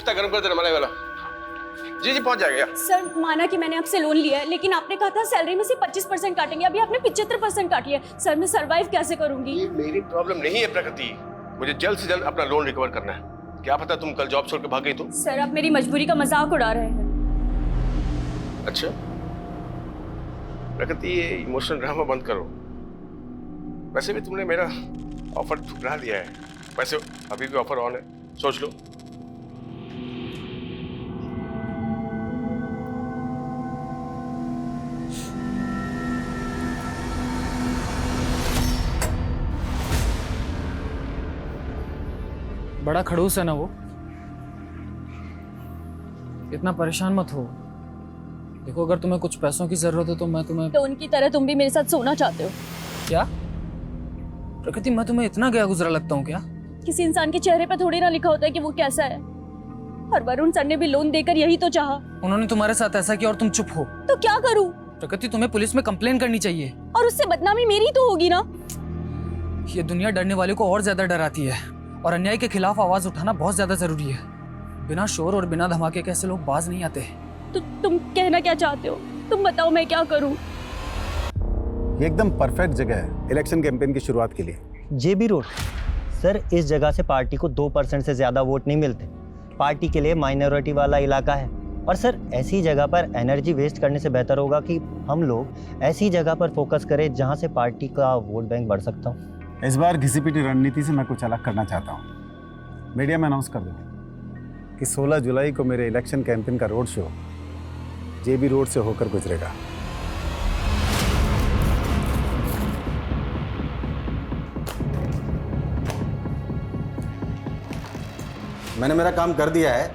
नाश्ता गर्म कर देना मलाई वाला। जी पहुंच जाएगा। सर माना कि मैंने आपसे लोन लिया है, लेकिन आपने कहा था सैलरी में से 25% काटेंगे, अभी आपने 75% काट लिया। सर मैं सरवाइव कैसे करूंगी? ये मेरी प्रॉब्लम नहीं है प्रकृति, मुझे जल्द से जल्द अपना लोन रिकवर करना है। क्या पता तुम कल जॉब छोड़ के भाग गई तो। सर आप मेरी मजबूरी का मजाक उड़ा रहे हैं। अच्छा प्रकृति, ये इमोशनल ड्रामा बंद करो। वैसे भी तुमने मेरा ऑफर ठुकरा दिया है, वैसे अभी भी ऑफर ऑन है, सोच लो। बड़ा खड़ूस है ना वो, इतना परेशान मत हो। देखो अगर तुम्हें कुछ पैसों की जरूरत है तो मैं तुम्हें। तो उनकी तरह तुम भी मेरे साथ सोना चाहते हो क्या प्रकृति, मैं तुम्हें इतना गया गुजरा लगता हूँ क्या? किसी इंसान के चेहरे पर थोड़ी ना लिखा होता है कि वो कैसा है। और वरुण सर ने भी लोन देकर यही तो चाहा। उन्होंने तुम्हारे साथ ऐसा किया और तुम चुप हो। तो क्या करूं? प्रकृति तुम्हें पुलिस में कंप्लेन करनी चाहिए। और उससे बदनामी मेरी तो होगी ना। ये दुनिया डरने वाले को और ज्यादा डराती है, और अन्याय के खिलाफ आवाज उठाना बहुत ज्यादा जरूरी है। बिना शोर और बिना धमाके के ऐसे लोग बाज नहीं आते। तो तुम कहना क्या चाहते हो? तुम बताओ मैं क्या करूं? ये एकदम परफेक्ट जगह है इलेक्शन कैंपेन की शुरुआत के लिए। जेबी रोड सर, इस जगह से पार्टी को 2% से ज्यादा वोट नहीं मिलते। पार्टी के लिए माइनॉरिटी वाला इलाका है। और सर ऐसी जगह पर एनर्जी वेस्ट करने से बेहतर होगा कि हम लोग ऐसी जगह पर फोकस करें जहां से पार्टी का वोट बैंक बढ़ सकता हो। इस बार घिसी-पिटी रणनीति से मैं कुछ अलग करना चाहता हूँ। मीडिया में अनाउंस कर दूँ कि 16 जुलाई को मेरे इलेक्शन कैंपेन का रोड शो जेबी रोड से होकर गुजरेगा। मैंने मेरा काम कर दिया है,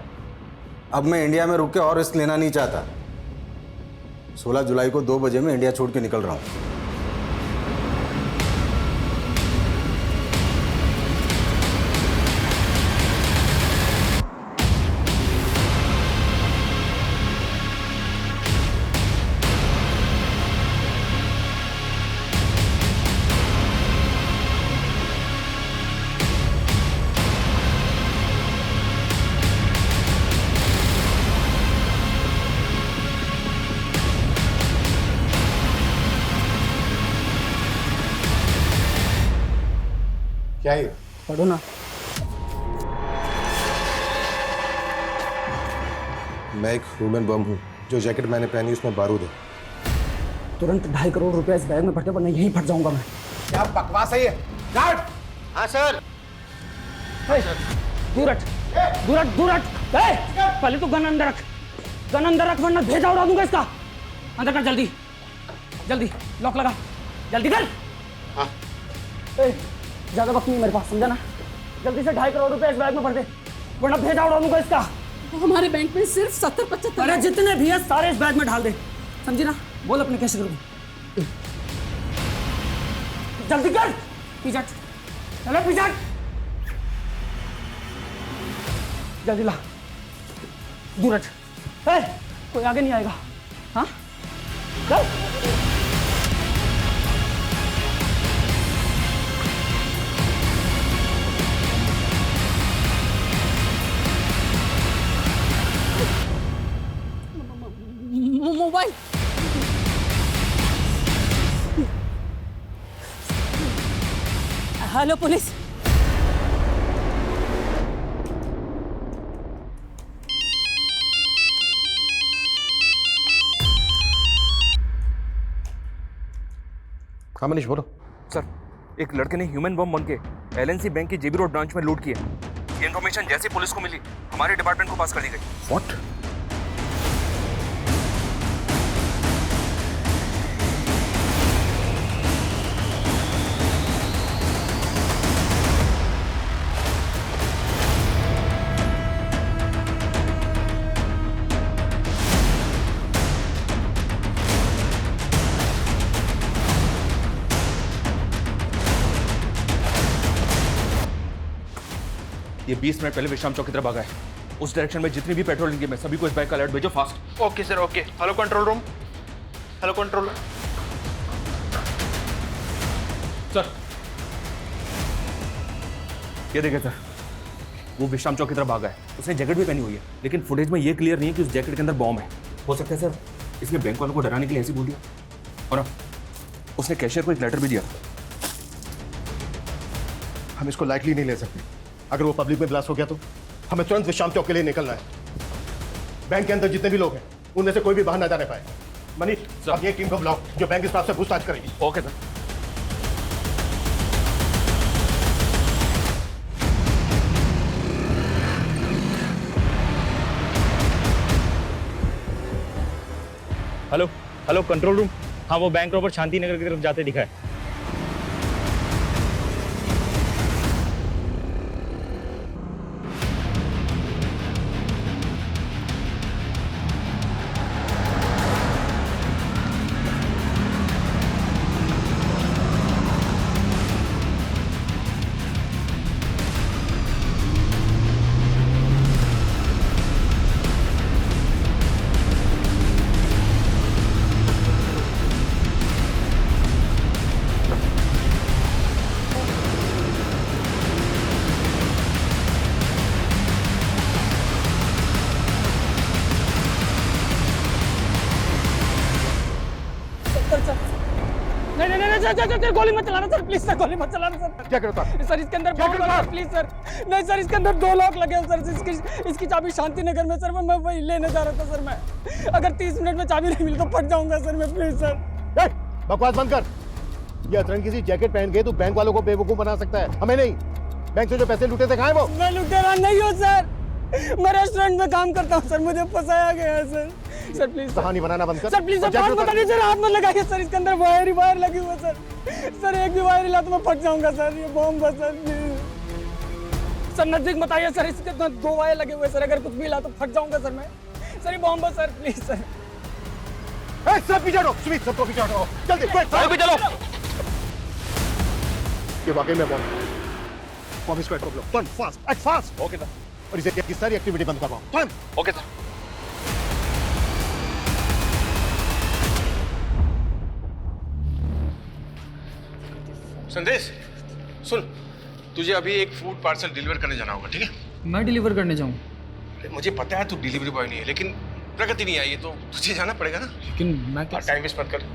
अब मैं इंडिया में रुक के और रिस्क लेना नहीं चाहता। 16 जुलाई को 2 बजे मैं इंडिया छोड़ के निकल रहा हूँ। क्या है? पढ़ो ना। मैं एक ह्यूमन बम हूँ, जो जैकेट मैंने पहनी उसमें बारूद है। तुरंत 2.5 करोड़ रुपए इस बैग में भरते, वरना यहीं फट जाऊंगा मैं। क्या बकवास है ये? गार्ड! हाँ सर। दूर हट, दूर हट, दूर हट। पहले तो गन अंदर रख, गन अंदर रख, वरना भेजा उड़ा दूंगा इसका। अंदर कर, जल्दी जल्दी, लॉक लगा, जल्दी कर। हाँ। ज्यादा वक्त नहीं मेरे पास, समझा ना? जल्दी से 2.5 करोड़ रुपए इस बैग में भर दे, वरना भेजा उड़ा दूंगा इसका। हमारे बैंक में सिर्फ 70-75। अरे जितने भी है सारे इस बैग में डाल दे, समझी ना? बोल अपने कैसे करूँ। जल्दी कर, पीछे चलो, पीछे जल्दी ला, दूर हट। कोई आगे नहीं आएगा। हाँ चल। Mobile hello police. हाँ मनीष बोलो। सर, एक लड़के ने ह्यूमन बम बन के एलएनसी बैंक की जेबी रोड ब्रांच में लूट किया। ये इन्फॉर्मेशन जैसी पुलिस को मिली, हमारे डिपार्टमेंट को पास कर दी गई। व्हाट? ये 20 मिनट पहले विश्राम चौक की तरफ भागा है। उस डायरेक्शन में जितनी भी पेट्रोलिंग है, मैं सभी को इस बाइक का अलर्ट भेजो fast. Okay sir, okay. Hello control room, hello control room. Sir ये देखिए सर, वो विश्राम चौक की तरफ भागा है। उसने जैकेट भी पहनी हुई है, लेकिन फुटेज में ये क्लियर नहीं है कि उस जैकेट के अंदर बॉम्ब है। हो सकता है सर इसने बैंक वालों को डराने के लिए ऐसे बोल दिया। और उसने कैशियर को एक लेटर भी दिया। हम इसको लाइटली नहीं ले सकते। अगर वो पब्लिक में ब्लास्ट हो गया तो हमें तुरंत विश्राम चौक के लिए निकलना है। बैंक के अंदर जितने भी लोग हैं उनमें से कोई भी बाहर ना जाने पाए। मनीष, अपनी एक टीम को बुलाओ जो बैंक स्टाफ से पूछताछ करेगी। Okay sir. Hello hello, control room. हाँ, वो बैंक रॉबर शांति नगर की तरफ जाते दिखा है। सर, गोली मत चलाना सर, प्लीज सर, गोली मत चलाना सर। क्या करता सर इसके अंदर बम लगा है, प्लीज सर। नहीं सर, इसके अंदर 2 लॉक लगे हैं सर। इसकी चाबी शांति नगर में सर। मैं वही लेने जा रहा था सर। मैं अगर 30 मिनट में चाबी नहीं मिली तो फट जाऊंगा सर मैं, प्लीज सर। बकवास बंद कर। ये अतरंगी सी जैकेट पहन के तू बैंक वालों को बेवकूफ बना सकता है, हमें नहीं। बैंक से जो पैसे लूटे थे कहाँ है वो? मैं लुटेरा नहीं हूँ सर, मैं रेस्टोरेंट में काम करता हूँ सर। मुझे फंसाया गया है सर। सर प्लीज कहानी बनाना बंद कर। सर, प्लीज सर, बात बता दीजिए, हाथ मत लगाइए सर। इसके अंदर वायर ही वायर लगी हुई है सर। सर एक भी वायर हिला तो मैं फट जाऊंगा सर। ये बॉम्ब है सर, प्लीज सर। नजदीक मत आइए सर, इसके अंदर 2 वायर लगे हुए सर। अगर कुछ भी हिला तो फट जाऊंगा सर मैं। सर ये बॉम्ब है सर, प्लीज सर। सब पीछे हटो, सुमित सबको पीछे हटो, जल्दी चलो। ये वाकई में बॉम्ब स्क्वाड को block. Turn fast, act fast. Okay sir. और इसे की सारी एक्टिविटी बंद करवाओ। टर्न। Okay sir. संदेश सुन, तुझे अभी एक फूड पार्सल डिलीवर करने जाना होगा, ठीक है? मैं डिलीवर करने जाऊँ? अरे मुझे पता है तू डिलीवरी बॉय नहीं है, लेकिन प्रगति नहीं आई है तो तुझे जाना पड़ेगा ना। लेकिन मैं क्या टाइम वेस्ट मत कर।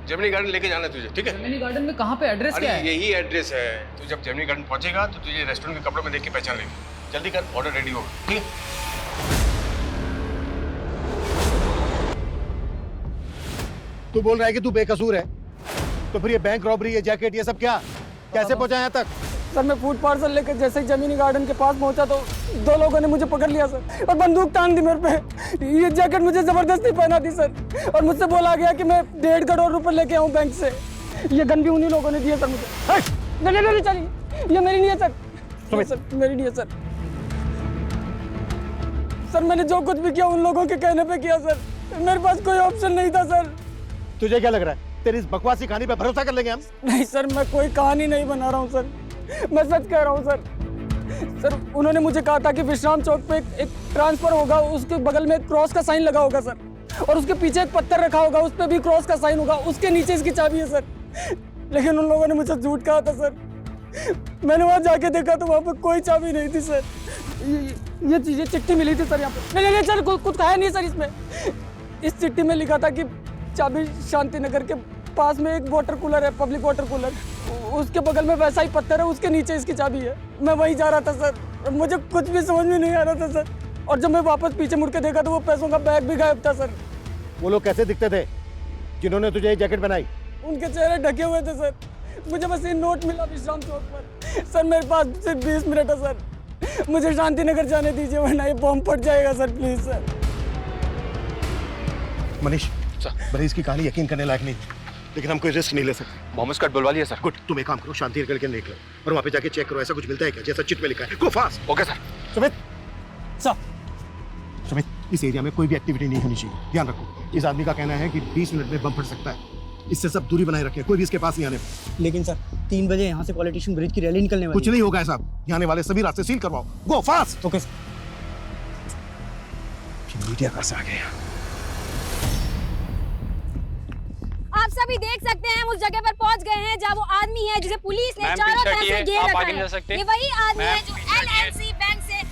जेमिनी गार्डन लेके जाना है तुझे, ठीक है? जेमिनी गार्डन में कहाँ पे? एड्रेस अरे क्या है? यही एड्रेस है। तू जब जेमिनी गार्डन पहुंचेगा तो तुझे रेस्टोरेंट के कपड़ों में देख के पहचान लेगी। जल्दी कर, ऑर्डर रेडी होगा, ठीक है? तू बोल रहा है कि तू बेकसूर है, तो फिर ये बैंक रॉबरी, ये जैकेट, ये सब क्या कैसे पहुंचा यहाँ तक? सर मैं फूड पार्सल लेकर जैसे ही जमीनी गार्डन के पास पहुंचा तो 2 लोगों ने मुझे पकड़ लिया सर और बंदूक तान दी मेरे पे। ये जैकेट मुझे जबरदस्ती पहना दी सर और मुझसे बोला गया कि मैं 1.5 करोड़ रुपए लेके आऊँ बैंक से। ये गन भी उन्हीं लोगों ने दिया सर मुझे। नहीं चलिए, ये मेरी नहीं है सर। सर मेरी नहीं है सर। सर मैंने जो कुछ भी किया उन लोगों के कहने पे किया सर। मेरे पास कोई ऑप्शन नहीं था सर। तुझे क्या लग रहा है तेरी इस बकवासी कहानी पे भरोसा कर लेंगे हम? नहीं सर, मैं कोई कहानी नहीं बना रहा हूँ सर, मैं सच कह रहा हूँ सर। सर उन्होंने मुझे कहा था कि विश्राम चौक पे एक ट्रांसफर होगा, उसके बगल में एक क्रॉस का साइन लगा होगा सर, और उसके पीछे एक पत्थर रखा होगा, उस पर भी क्रॉस का साइन होगा, उसके नीचे इसकी चाबी है सर। लेकिन उन लोगों ने मुझे झूठ कहा था सर। मैंने वहाँ जाके देखा तो वहाँ पे कोई चाबी नहीं थी सर। ये चीजें चिट्ठी मिली थी सर यहाँ पे। नहीं सर, कुछ कहा नहीं सर इसमें। इस चिट्ठी में लिखा था कि चाबी शांति नगर के पास में एक वाटर कूलर है, पब्लिक वाटर कूलर, उसके बगल में वैसा ही पत्थर है, उसके नीचे इसकी चाबी है। मैं वहीं जा रहा था सर, मुझे कुछ भी समझ में नहीं आ रहा था सर। और जब मैं वापस पीछे मुड़ के देखा तो वो पैसों का बैग भी गायब था सर। वो लोग कैसे दिखते थे जिन्होंने तुझे ये जैकेट बनाई? उनके चेहरे ढके हुए थे सर। मुझे बस ये नोट मिला विश्राम चौक पर। सर मेरे पास सिर्फ 20 मिनट है सर, मुझे शांति नगर जाने दीजिए वरना ये बॉम्ब फट जाएगा सर, प्लीज सर। मनीष, बड़ी इसकी कहानी यकीन करने लायक नहीं, लेकिन हम कोई रिस्क नहीं ले सकते। बॉम्ब स्क्वाड बुलवा लिया सर। गुड, तुम एक काम करो, शांति नगर के निकलो और वहाँ पे जाके चेक करो ऐसा कुछ मिलता है क्या जैसा चिट में लिखा है। गो fast. Okay sir. Sumit, sir Sumit, इस एरिया में कोई भी एक्टिविटी नहीं होनी चाहिए, ध्यान रखो। इस आदमी का कहना है कि 20 मिनट में बम फट सकता है, इससे सब दूरी बनाए रखें, कोई भी इसके पास नहीं आने। लेकिन सर 3 बजे यहाँ से पॉलिटिशियन ब्रिज की रैली निकलने वाली कुछ नहीं होगा ऐसा, यहाँ आने वाले सभी रास्ते सील करवाओ। गो फास्ट। ओके मीडिया का से आ गया। आप सभी देख सकते हैं हम उस जगह पर पहुंच गए हैं जहां वो आदमी है जिसे पुलिस ने चारों तरफ से घेर रखा है। ये वही आदमी है जो LNC बैंक से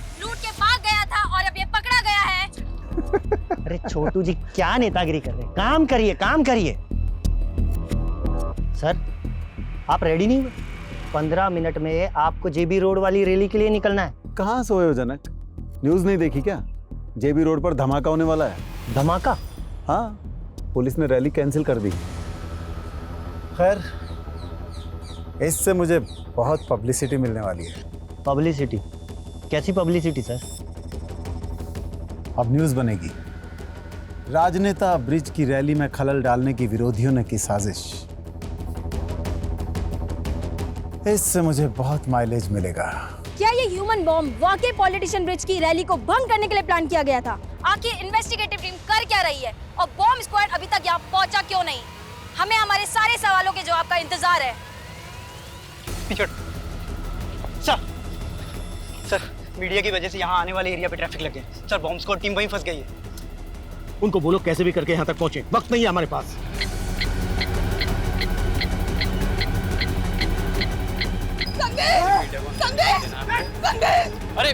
अरे छोटू जी क्या नेतागिरी कर रहे हैं? काम करिए, काम करिए। सर आप रेडी नहीं हुए? 15 मिनट में आपको जेबी रोड वाली रैली के लिए निकलना है। कहाँ सोए हो जनक? न्यूज़ नहीं देखी क्या? जेबी रोड पर धमाका होने वाला है। धमाका? हाँ, पुलिस ने रैली कैंसिल कर दी। खैर, इससे मुझे बहुत पब्लिसिटी मिलने वाली है। पब्लिसिटी? कैसी पब्लिसिटी सर? अब न्यूज़ बनेगी, राजनेता ब्रिज की रैली में खलल डालने की विरोधियों ने की साजिश। इससे मुझे बहुत माइलेज मिलेगा। क्या ये ह्यूमन बॉम्ब वाकई पॉलिटिशियन ब्रिज की रैली को भंग करने के लिए प्लान किया गया था? आखिर इन्वेस्टिगेटिव टीम कर क्या रही है और बॉम्ब स्क्वाड अभी तक यहाँ पहुंचा क्यों नहीं? हमें हमारे सारे सवालों के जवाब का इंतजार है। सर मीडिया की वजह से यहाँ आने वाले एरिया पे ट्रैफिक लग गया। सर बॉम्ब स्क्वाड टीम वहीं फंस गई है। उनको बोलो कैसे भी करके यहाँ तक पहुंचे, वक्त नहीं है हमारे पास। अरे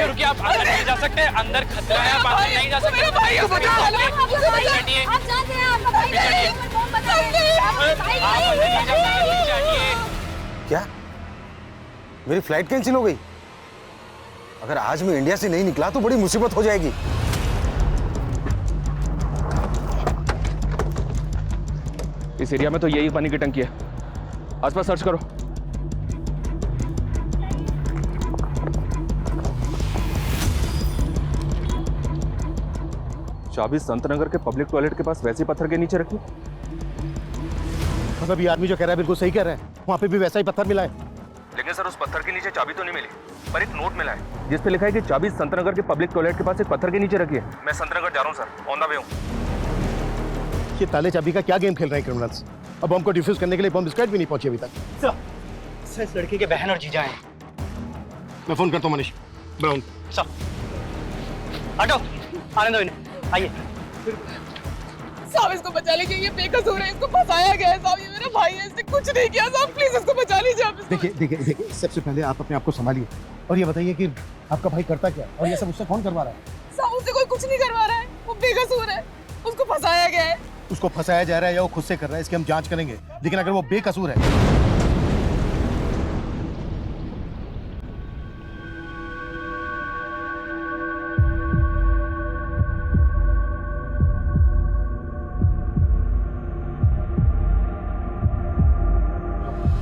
रुकिए, आप अंदर नहीं जा सकते, अंदर खतरा है, आप अंदर नहीं जा सकते। आप जानते हैं आपका भाई ह्यूमन बॉम्ब बता रहे हैं। क्या मेरी फ्लाइट कैंसिल हो गई? अगर आज मैं इंडिया से नहीं निकला तो बड़ी मुसीबत हो जाएगी। इस एरिया में तो यही पानी की टंकी है, आसपास सर्च करो। चाबी संतनगर के पब्लिक टॉयलेट के पास वैसे पत्थर के नीचे रखी। मतलब ये आदमी जो कह रहा है बिल्कुल सही कह रहा है, वहाँ पे भी वैसा ही पत्थर मिला है। लेकिन सर उस पत्थर के नीचे चाबी तो नहीं मिली, पर एक नोट मिला है जिस पे लिखा है कि चाबी संतनगर के पब्लिक टॉयलेट के पास एक पत्थर के नीचे रखी है। मैं संतनगर जा रहा हूँ सर, ऑन द वे हूँ। ये ताले चाबी का क्या गेम खेल रहे हैं क्रिमिनल्स? अब बम को डिफ्यूज करने के लिए बम स्क्वाड भी नहीं पहुंची अभी तक। सर इस लड़के के बहन और जीजा हैं। मैं फोन करता हूँ मनीष ब्राउन। सर हटो, आने दो इन्हें, आइए। साहब इसको बचा लीजिए, ये बेकसूर है, इसको फंसाया गया है साहब, ये मेरा भाई है, इसने कुछ नहीं किया साहब, प्लीज इसको बचा लीजिए आप। देखिए सबसे पहले आप अपने आप को संभालिए और ये बताइए कि आपका भाई करता क्या और ये सब उससे कौन करवा रहा है? साहब उससे कोई कुछ नहीं करवा रहा है, वो बेकसूर है, उसको फंसाया गया है। उसको फंसाया जा रहा है या वो खुद से कर रहा है, इसकी हम जांच करेंगे, लेकिन अगर वो बेकसूर है।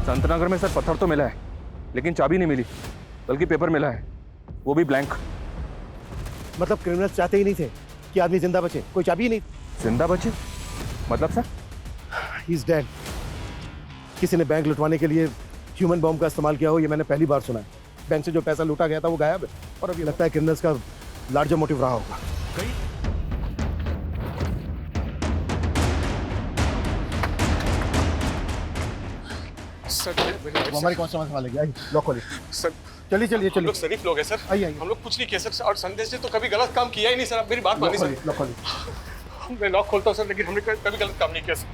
संतनगर में सर पत्थर तो मिला है, लेकिन चाबी नहीं मिली, बल्कि पेपर मिला है, वो भी ब्लैंक। मतलब क्रिमिनल्स चाहते ही नहीं थे कि आदमी जिंदा बचे, कोई चाबी ही नहीं। जिंदा बचे मतलब सर? He is dead. किसी ने बैंक लुटवाने के लिए ह्यूमन बॉम्ब का इस्तेमाल किया हो, ये मैंने पहली बार सुना है। बैंक से जो पैसा लूटा गया था वो गायब है और अब ये लगता है क्रिमिनल्स का लार्जर मोटिव रहा होगा। सर वो हमारी कौन सा वाले गया लॉक खोलिए सर। चलिए चलिए हम चलिए लोग शरीफ लोग हैं सर, आइए हम लोग कुछ नहीं किया सर, और संदेश ने तो कभी गलत काम किया ही नहीं सर। आप मेरी बात मानिए सर। लॉक खोलिए। मैं लॉक खोलता हूँ सर, लेकिन हमने कभी गलत काम नहीं किया सर।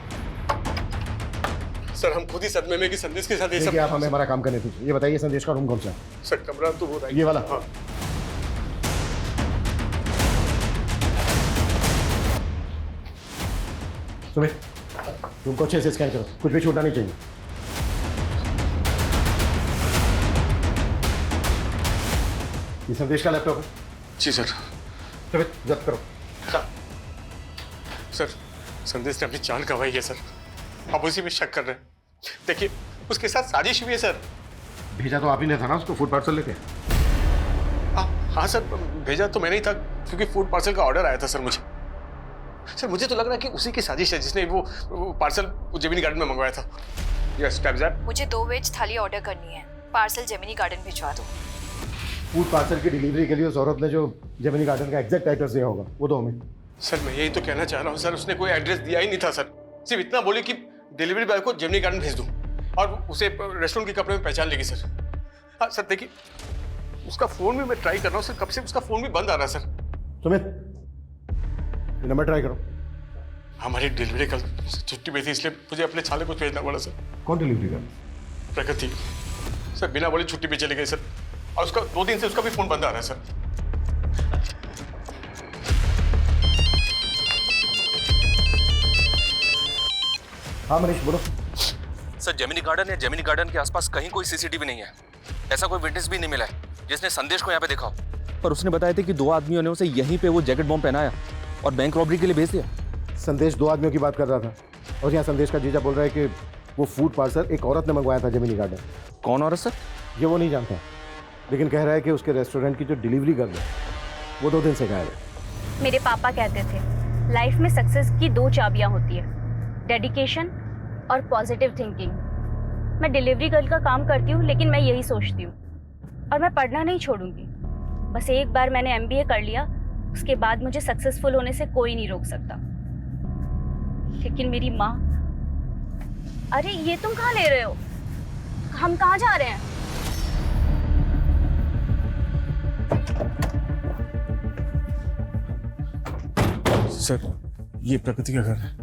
सर हम खुद ही सदमे में कि संदेश के साथ ये सब। देखिए आप हमें हमारा काम करने दीजिए। ये बताइए संदेश का रूम कौन सा है? सर कमरा तो वो ये वाला? हाँ। सुमित रूम को अच्छे से स्कैन करो, कुछ भी छूटना नहीं चाहिए। ये संदेश का लैपटॉप है? जी सर। सुमित जब्त करो। सर संदेश ने अपनी जान गंवाई है सर, आप उसी में शक कर रहे हैं। देखिए उसके साथ साजिश हुई है सर। भेजा तो आप ही ने था ना उसको फूड पार्सल लेके? हाँ सर भेजा तो मैंने ही था, क्योंकि फूड पार्सल का ऑर्डर आया था सर मुझे। सर मुझे तो लग रहा है कि उसी की साजिश है जिसने वो पार्सल जेमिनी गार्डन में मंगवाया था। Yes type that. मुझे 2 वेज थाली ऑर्डर करनी है, पार्सल जेमिनी गार्डन भिजवा दो। फूड पार्सल की डिलीवरी के लिए उस औरत ने जो जेमिनी गार्डन का एग्जैक्ट एड्रेस दिया होगा वो दो हमें। सर मैं यही तो कहना चाह रहा हूँ सर, उसने कोई एड्रेस दिया ही नहीं था सर, सिर्फ इतना बोले कि डिलीवरी बॉय को जेमिनी गार्डन भेज दूँ और उसे रेस्टोरेंट के कपड़े में पहचान लेगी सर। हाँ सर देखिए उसका फोन भी मैं ट्राई कर रहा हूँ सर, कब से उसका फोन भी बंद आ रहा है सर। सुमित ये नंबर ट्राई करो। हमारी डिलीवरी कल छुट्टी पे थी, इसलिए मुझे अपने छाले को भेजना पड़ा सर। कौन डिलीवरी का? प्रगति सर बिना बोले छुट्टी पे चले गए सर, और उसका 2 दिन से उसका भी फोन बंद आ रहा है सर। हाँ मनीष बोलो। सर जेमिनी गार्डन या जेमिनी गार्डन के आसपास कहीं कोई सीसीटीवी नहीं है। ऐसा कोई विटनेस भी नहीं मिला है जिसने संदेश को यहाँ पे देखा हो। पर उसने बताया था कि 2 आदमियों ने उसे यहीं पे वो जैकेट बॉम्ब पहनाया और बैंक रॉबरी के लिए भेज दिया। संदेश 2 आदमियों की बात कर रहा था और यहाँ संदेश का जीजा बोल रहा है कि वो फूड पार्सल एक औरत ने मंगवाया था जेमिनी गार्डन। कौन औरत सर? ये वो नहीं जानता, लेकिन कह रहा है कि उसके रेस्टोरेंट की जो डिलीवरी गर्ल है वो 2 दिन से गायब है। मेरे पापा कहते थे लाइफ में सक्सेस की 2 चाबियां होती है, डेडिकेशन और पॉजिटिव थिंकिंग। मैं डिलीवरी गर्ल का काम करती हूँ, लेकिन मैं यही सोचती हूँ और मैं पढ़ना नहीं छोड़ूंगी। बस एक बार मैंने MBA कर लिया, उसके बाद मुझे सक्सेसफुल होने से कोई नहीं रोक सकता। लेकिन मेरी माँ, अरे ये तुम कहाँ ले रहे हो? हम कहाँ जा रहे हैं? सर ये प्रकृति का घर है।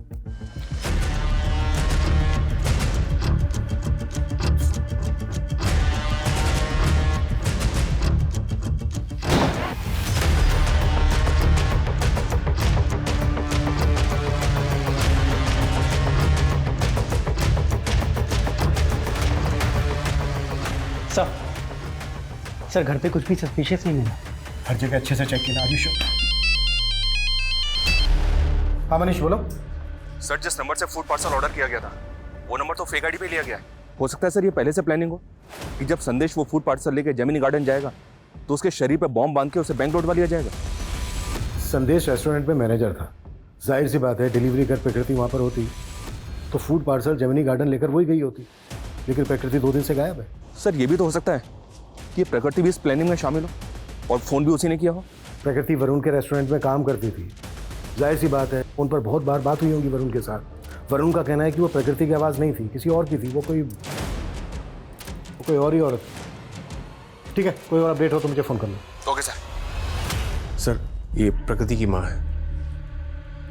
सर घर पे कुछ भी सस्पिशियस नहीं मिला। हर जगह अच्छे से चेक किया। Are you sure? हाँ मनीष बोलो। सर जिस नंबर से फूड पार्सल ऑर्डर किया गया था वो नंबर तो फेक आईडी पे लिया गया है। हो सकता है सर ये पहले से प्लानिंग हो कि जब संदेश वो फूड पार्सल लेके जेमिनी गार्डन जाएगा तो उसके शरीर पे बॉम्ब बांध के उसे बैंक लौटवा लिया जाएगा। संदेश रेस्टोरेंट में मैनेजर था, जाहिर सी बात है डिलीवरी कर प्रकृति वहाँ पर होती तो फूड पार्सल जेमिनी गार्डन लेकर वही गई होती, लेकिन प्रकृति 2 दिन से गायब है। सर ये भी तो हो सकता है कि ये प्रकृति भी इस प्लानिंग में शामिल हो और फ़ोन भी उसी ने किया हो। प्रकृति वरुण के रेस्टोरेंट में काम करती थी, जाहिर सी बात है उन पर बहुत बार बात हुई होगी वरुण के साथ। वरुण का कहना है कि वो प्रकृति की आवाज़ नहीं थी, किसी और की थी। वो कोई और ही औरत। ठीक है, कोई और अपडेट हो तो मुझे फ़ोन कर लो। Okay sir. सर ये प्रकृति की माँ है,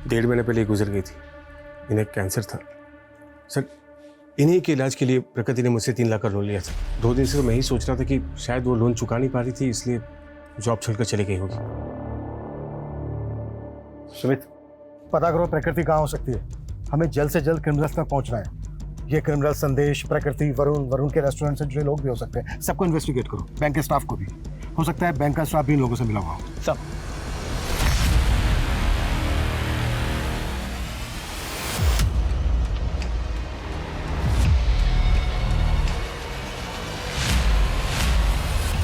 1.5 महीने पहले गुजर गई थी। इन्हें कैंसर था सर। इन्हीं के इलाज के लिए प्रकृति ने मुझसे 3 लाख का लोन लिया था। 2 दिन से तो मैं ही सोच रहा था कि शायद वो लोन चुका नहीं पा रही थी, इसलिए जॉब छोड़कर चली गई होगी। सुमित पता करो प्रकृति कहाँ हो सकती है। हमें जल्द से जल्द क्रिमिनल्स तक पहुँचना है। ये क्रिमिनल संदेश, प्रकृति, वरुण के रेस्टोरेंट से जुड़े लोग भी हो सकते हैं। सबको इन्वेस्टिगेट करो, बैंक के स्टाफ को भी। हो सकता है बैंक का स्टाफ भी इन लोगों से मिला हुआ हो। सब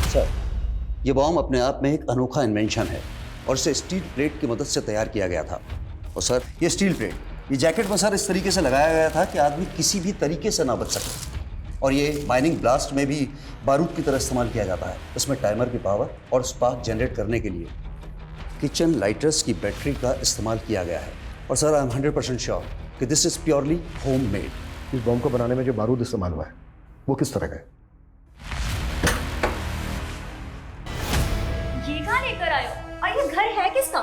सर ये बॉम्ब अपने आप में एक अनोखा इन्वेंशन है और इसे स्टील प्लेट की मदद से तैयार किया गया था। और सर ये स्टील प्लेट, ये जैकेट में सर इस तरीके से लगाया गया था कि आदमी किसी भी तरीके से ना बच सके। और ये माइनिंग ब्लास्ट में भी बारूद की तरह इस्तेमाल किया जाता है। इसमें टाइमर की पावर और स्पार्क जनरेट करने के लिए किचन लाइटर्स की बैटरी का इस्तेमाल किया गया है। और सर आई एम 100% श्योर कि this is purely home made. इस बॉम्ब को बनाने में जो बारूद इस्तेमाल हुआ है वो किस तरह का है? ये कहाँ लेकर आए हो? और ये घर है किसका?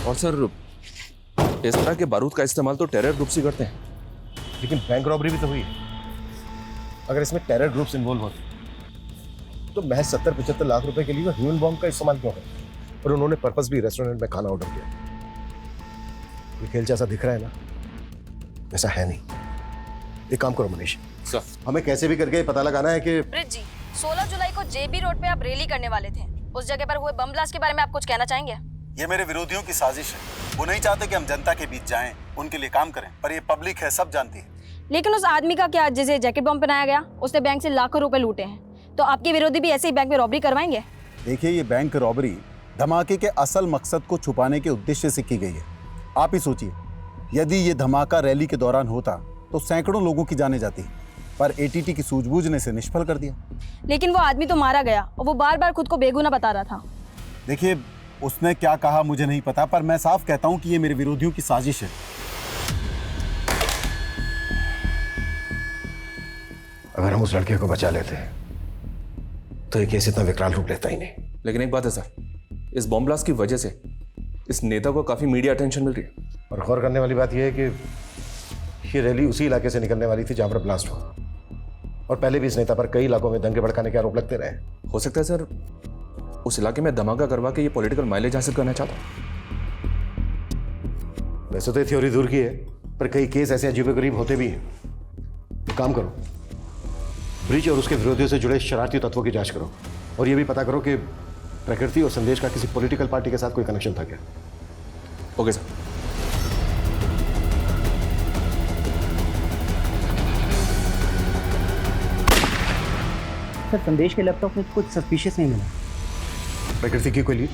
और सर इस तरह के बारूद का इस्तेमाल तो टेरर ग्रुप्स ही करते हैं। लेकिन बैंक रॉबरी भी तो हुई है। अगर इसमें टेरर ग्रुप्स इन्वॉल्व होते तो महज 70-75 लाख रुपए के लिए वो ह्यूमन बॉम्ब का इस्तेमाल क्यों है? और उन्होंने पर्पस भी रेस्टोरेंट में खाना ऑर्डर किया। ये खेल जैसा दिख रहा है ना, ऐसा है नहीं। एक काम करो मनीष, सर हमें कैसे भी करके पता लगाना है कि ब्रिज जी, 16 जुलाई को JB रोड पे आप रैली करने वाले थे। उस जगह पर हुए बम ब्लास्ट के बारे में आप कुछ कहना चाहेंगे? ये मेरे विरोधियों की साजिश है। वो नहीं चाहते कि हम जनता के बीच जाएं, उनके लिए काम करें, पर ये पब्लिक है, सब जानती है। लेकिन उस आदमी का क्या, जिसे जैकेट बम पहनाया गया, उसने बैंक से लाखों रुपए लूटे हैं। तो आपके विरोधी भी ऐसे ही बैंक में रॉबरी करवाएंगे? देखिए, ये बैंक रॉबरी धमाके के असल मकसद को छुपाने के उद्देश्य से की गई है। आप ही सोचिए, यदि ये धमाका रैली के दौरान होता तो सैकड़ों लोगों की जाने जाती, पर ATT की सूझबूझ ने इसे निष्फल कर दिया। लेकिन वो आदमी तो मारा गया और वो बार बार खुद को बेगुनाह बता रहा था। देखिए, उसने क्या कहा मुझे नहीं पता, पर मैं साफ कहता हूं कि ये मेरे विरोधियों की साजिश है। अगर हम उस लड़के को बचा लेते तो ये केस इतना विकराल रूप लेता ही नहीं। लेकिन एक बात है सर, इस बॉम्ब ब्लास्ट की वजह से इस नेता को काफी मीडिया अटेंशन मिल रही है। और गौर करने वाली बात यह है कि ये रैली उसी इलाके से निकलने वाली थी जहां पर ब्लास्ट हुआ। और पहले भी इस नेता पर कई इलाकों में दंगे भड़काने के आरोप लगते रहे। हो सकता है सर उस इलाके में धमाका करवा के ये पॉलिटिकल माइलेज हासिल करना चाहता हूँ। वैसे तो ये थ्योरी दूर की है, पर कई केस ऐसे अजीबोगरीब होते भी हैं। एक काम करो, ब्रिज और उसके विरोधियों से जुड़े शरारती तत्वों की जांच करो और ये भी पता करो कि प्रकृति और संदेश का किसी पॉलिटिकल पार्टी के साथ कोई कनेक्शन था क्या। Okay sir. सर संदेश के लैपटॉप में कुछ सस्पिशियस नहीं मिला। प्रकृति की कोई लीड?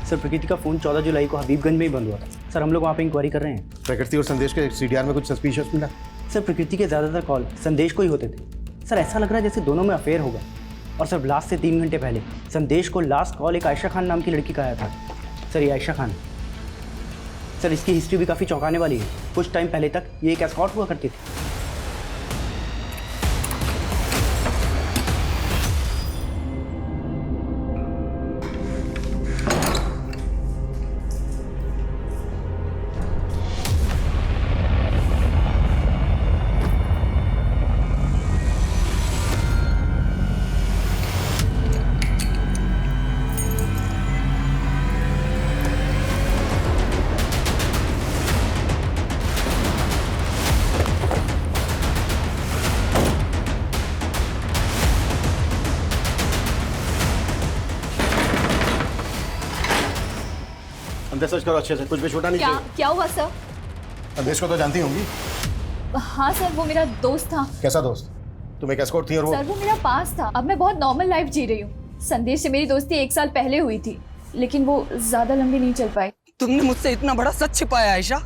सर प्रकृति का फ़ोन 14 जुलाई को हबीबगंज में ही बंद हुआ था। सर हम लोग वहाँ पे इंक्वायरी कर रहे हैं। प्रकृति और संदेश के सीडीआर में कुछ सस्पिशियस मिला? सर प्रकृति के ज़्यादातर कॉल संदेश को ही होते थे। सर ऐसा लग रहा है जैसे दोनों में अफेयर होगा। और सर ब्लास्ट से 3 घंटे पहले संदेश को लास्ट कॉल एक आयशा खान नाम की लड़की का आया था। सर ये आयशा खान, सर इसकी हिस्ट्री भी काफ़ी चौंकाने वाली है। कुछ टाइम पहले तक ये एक एस्कॉर्ट हुआ करती थी। अंदर सर्च करो अच्छे से, कुछ भी छूटा नहीं चाहिए। क्या हुआ सर? संदेश को तो जानती होंगी। हाँ सर, वो मेरा दोस्त था। कैसा दोस्त? तुम एक एस्कॉर्ट थी और सर वो मेरा पास था। अब मैं बहुत नॉर्मल लाइफ जी रही हूँ। संदेश से मेरी दोस्ती 1 साल पहले हुई थी, लेकिन वो ज्यादा लंबी नहीं चल पाई। तुमने मुझसे इतना बड़ा सच छिपाया आयशा।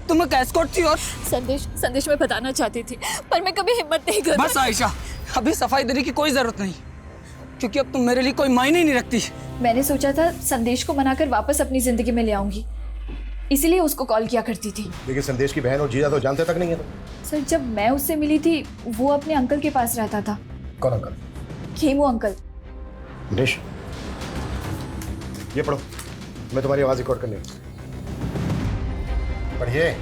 तुम एक एस्कॉर्ट थी और संदेश मैं बताना चाहती थी, पर मैं कभी हिम्मत नहीं कर। बस आयशा, अभी सफाई देने की कोई जरूरत नहीं, क्योंकि अब तुम मेरे लिए कोई मायने नहीं रखती। मैंने सोचा था संदेश को मनाकर वापस अपनी जिंदगी में ले आऊंगी, इसीलिए उसको कॉल किया करती थी। लेकिन संदेश की बहन और जीजा तो जानते तक नहीं है। तो सर जब मैं उससे मिली थी वो अपने अंकल के पास रहता था। कौन अंकल? खेमू अंकल। दिनेश, ये पढ़ो, मैं तुम्हारी आवाज रिकॉर्ड करनी है। पढ़िए।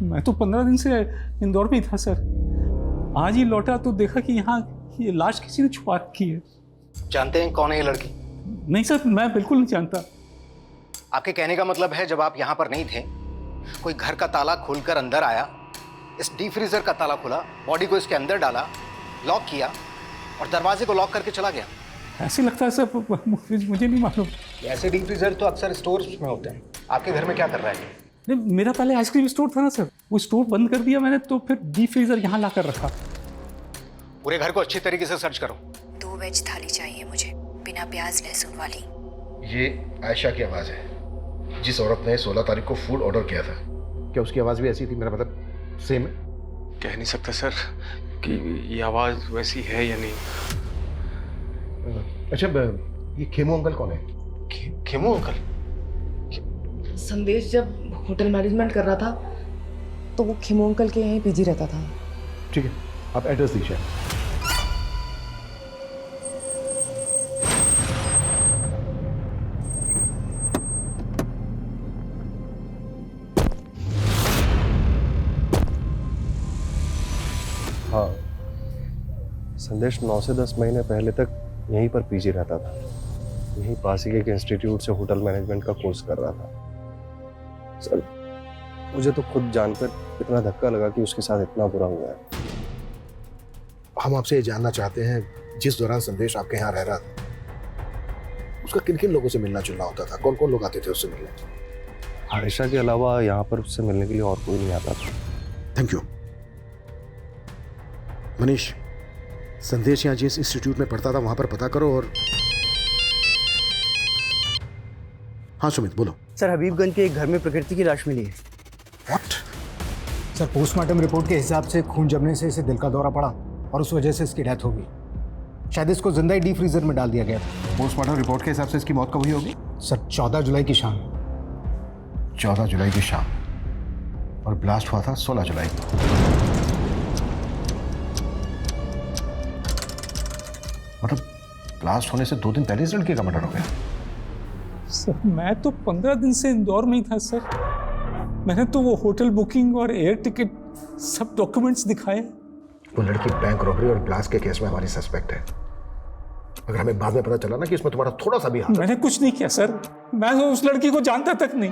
मैं तो 15 दिन से इंदौर में ही था सर। आज ही लौटा तो देखा कि यहाँ ये लाश किसी ने छुपा रखी है। जानते हैं कौन है ये लड़की? नहीं सर, मैं बिल्कुल नहीं जानता। आपके कहने का मतलब है जब आप यहाँ पर नहीं थे, कोई घर का ताला खोलकर अंदर आया, इस डीप फ्रीजर का ताला खोला, बॉडी को इसके अंदर डाला, लॉक किया और दरवाजे को लॉक करके चला गया। ऐसे लगता है सर, मुझे नहीं मालूम। ऐसे डीप फ्रीजर तो अक्सर स्टोर्स में होते हैं। आपके घर में क्या कर रहा है? नहीं, मेरा पहले आइसक्रीम स्टोर था ना सर, वो स्टोर बंद कर दिया मैंने, तो फिर डीप फ्रीजर यहाँ ला कर रखा। पूरे घर को अच्छी तरीके से सर्च करो। 2 वेज थाली चाहिए मुझे, बिना प्याज लहसुन वाली। ये आयशा की आवाज है, जिस औरत ने 16 तारीख को फूड ऑर्डर किया था। क्या उसकी आवाज भी ऐसी थी? मेरा मतलब सेम है? कह नहीं सकता सर कि ये आवाज वैसी है या नहीं। अच्छा, ये खेमू अंकल कौन है? खेमू अंकल? संदेश जब होटल मैनेजमेंट कर रहा था तो वो खेमू अंकल के यहीं पीजी रहता था। ठीक है, आप एड्रेस दीजिए। हाँ, संदेश 9 से 10 महीने पहले तक यहीं पर पीजी रहता था। यहीं पास ही के इंस्टीट्यूट से होटल मैनेजमेंट का कोर्स कर रहा था। सर मुझे तो खुद जानकर इतना धक्का लगा कि उसके साथ इतना बुरा हुआ है। हम आपसे ये जानना चाहते हैं, जिस दौरान संदेश आपके यहाँ रह रहा था, उसका किन किन लोगों से मिलना जुलना होता था? कौन कौन लोग आते थे उससे मिलने? आयशा के अलावा यहाँ पर उससे मिलने के लिए और कोई नहीं आता था। Thank you. मनीष, संदेश यहाँ जिस इंस्टीट्यूट में पढ़ता था वहां पर पता करो। और हाँ सुमित, बोलो। सर हबीबगंज के एक घर में प्रकृति की लाश मिली है। व्हाट? सर पोस्टमार्टम रिपोर्ट के हिसाब से खून जमने से इसे दिल का दौरा पड़ा और उस वजह से इसकी डेथ हो गई। शायद इसको जिंदा ही डीप फ्रीजर में डाल दिया गया था। पोस्टमार्टम रिपोर्ट के हिसाब से इसकी मौत कब हुई होगी? सर 14 जुलाई की शाम। 14 जुलाई की शाम, और ब्लास्ट हुआ था 16 जुलाई को। मतलब ब्लास्ट होने से 2 दिन पहले इस लड़के का मर्डर हो गया। सर मैं तो 15 दिन से इंदौर में ही था सर। मैंने तो वो होटल बुकिंग और एयर टिकट सब डॉक्यूमेंट्स दिखाए। वो लड़की बैंक रॉबरी और ब्लास्ट के केस में हमारी सस्पेक्ट है। अगर हमें बाद में पता चला ना कि इसमें तुम्हारा थोड़ा सा भी हाथ, मैंने कुछ नहीं किया सर, मैं तो उस लड़की को जानता तक नहीं।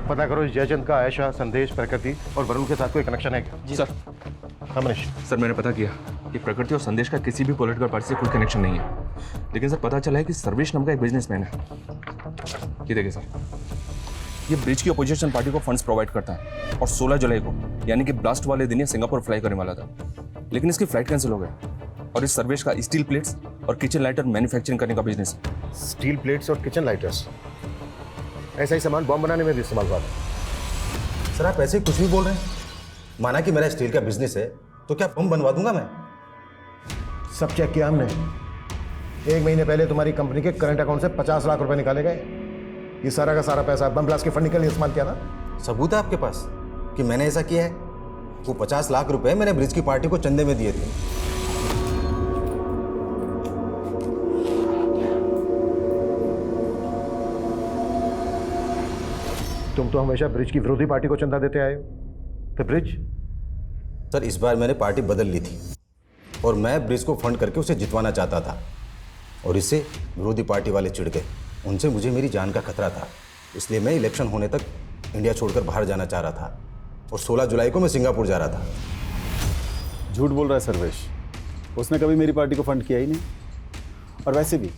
पता करो इस जयचंद का आयशा, संदेश, प्रकृति और वरुण के साथ कोई कनेक्शन है क्या? जी सर। हाँ मनीष। सर मैंने पता किया कि प्रकृति और संदेश का किसी भी पॉलिटिकल पार्टी से कोई कनेक्शन नहीं है, लेकिन सर पता चला है कि सर्वेश नाम का एक बिजनेसमैन है। ये देखिए सर, ये ब्रिज की अपोजिशन पार्टी को फंड्स प्रोवाइड करता है और 16 जुलाई को यानी कि ब्लास्ट वाले दिन ये सिंगापुर फ्लाई करने वाला था, लेकिन इसकी फ्लाइट कैंसिल हो गई। और इस सर्वेश का स्टील प्लेट्स और किचन लाइटर मैन्युफैक्चरिंग करने का बिजनेस है। स्टील प्लेट्स और किचन लाइटर्स, ऐसा ही सामान बॉम्ब बनाने में भी इस्तेमाल हुआ था। सर आप ऐसे कुछ भी बोल रहे हैं? माना कि मेरा स्टील का बिजनेस है तो क्या बम बनवा दूंगा मैं? सब चेक किया हमने। 1 महीने पहले तुम्हारी कंपनी के करंट अकाउंट से 50 लाख रुपए निकाले गए। ये सारा का सारा पैसा बम ब्लास्ट के फंडिंग के लिए इस्तेमाल किया ना? सबूत है आपके पास कि मैंने ऐसा किया है? वो 50 लाख रुपए मैंने ब्रिज की पार्टी को चंदे में दिए थे। तुम तो हमेशा ब्रिज की विरोधी पार्टी को चंदा देते आए हो, तो ब्रिज? सर इस बार मैंने पार्टी बदल ली थी और मैं ब्रिज को फंड करके उसे जितवाना चाहता था, और इससे विरोधी पार्टी वाले चिढ़ गए। उनसे मुझे मेरी जान का खतरा था, इसलिए मैं इलेक्शन होने तक इंडिया छोड़कर बाहर जाना चाह रहा था और 16 जुलाई को मैं सिंगापुर जा रहा था। झूठ बोल रहा है सर्वेश, उसने कभी मेरी पार्टी को फंड किया ही नहीं। और वैसे भी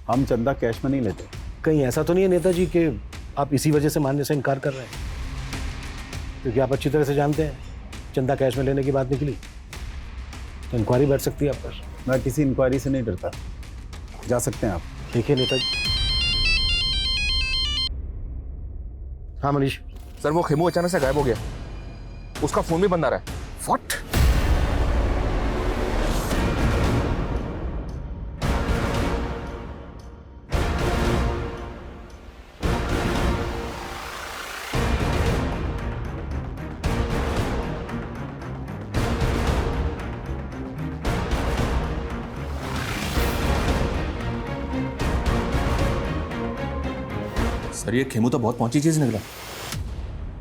हम चंदा कैश में नहीं लेते। कहीं ऐसा तो नहीं है नेताजी कि आप इसी वजह से मानने से इनकार कर रहे हैं? क्योंकि आप अच्छी तरह से जानते हैं चंदा कैश में लेने की बात निकली तो इंक्वायरी बैठ सकती है आप पर। मैं किसी इंक्वायरी से नहीं डरता, जा सकते हैं आप। देखिए नेताजी। हाँ मनीष। सर वो खेमू अचानक से गायब हो गया, उसका फोन भी बंद आ रहा है। व्हाट? सर ये खेमू तो बहुत पहुंची चीज निकला।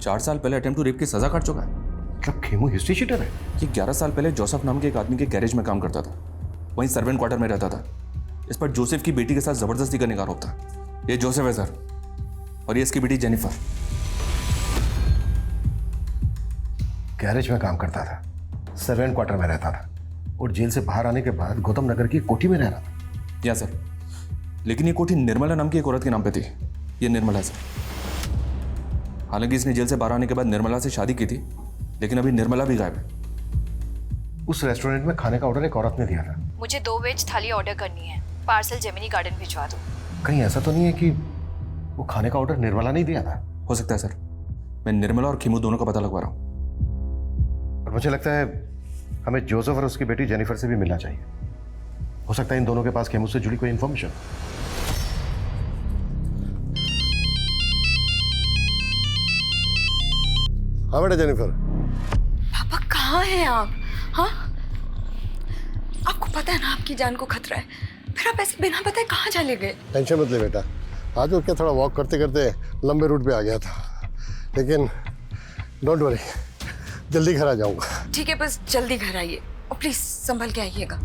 4 साल पहले अटेम्प्ट टू रेप की सजा काट चुका है। मतलब खेमू हिस्ट्री शीटर है? ये 11 साल पहले जोसेफ नाम के एक आदमी के गैरेज में काम करता था, वहीं सर्वेंट क्वार्टर में रहता था। इस पर जोसेफ की बेटी के साथ जबरदस्ती करने का आरोप था। ये जोसेफ है सर, और ये इसकी बेटी जेनिफर। गैरेज में काम करता था, सर्वेंट क्वार्टर में रहता था और जेल से बाहर आने के बाद गौतम नगर की कोठी में रह रहा था। या सर, लेकिन ये कोठी निर्मला नाम की एक औरत के नाम पे थी। ये निर्मला सर। हालांकि इसने जेल से बाहर आने के बाद निर्मला से शादी की थी, लेकिन अभी निर्मला भी गायब है। उस रेस्टोरेंट में खाने का ऑर्डर एक औरत ने दिया था। मुझे 2 वेज थाली ऑर्डर करनी है, पार्सल जेमिनी गार्डन भिजवा दो। कहीं ऐसा तो नहीं है कि वो खाने का ऑर्डर निर्मला नहीं दिया था? हो सकता है सर, मैं निर्मला और खीमू दोनों का पता लगवा रहा हूँ। और मुझे लगता है हमें जोसेफ और उसकी बेटी जेनिफर से भी मिलना चाहिए। हो सकता है इन दोनों के पास खीमू से जुड़ी कोई इंफॉर्मेशन। हाँ बेटा जेनिफर। पापा कहाँ हैं आप? हाँ, आपको पता है ना आपकी जान को खतरा है, फिर आप ऐसे बिना बताए कहाँ चले गए? टेंशन मत ले बेटा, आज वो क्या थोड़ा वॉक करते करते लंबे रूट पे आ गया था, लेकिन डोंट वरी, जल्दी घर आ जाऊंगा। ठीक है, बस जल्दी घर आइए और प्लीज संभल के आइएगा।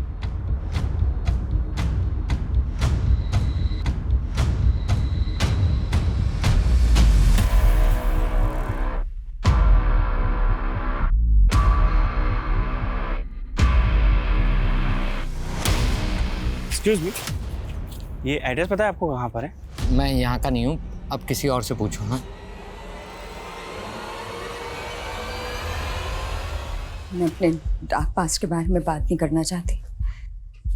एक्सक्यूज मी, ये एड्रेस पता है आपको कहाँ पर है? मैं यहाँ का नहीं हूँ, अब किसी और से पूछो। हाँ, मैं अपने डार्क पास्ट के बारे में बात नहीं करना चाहती।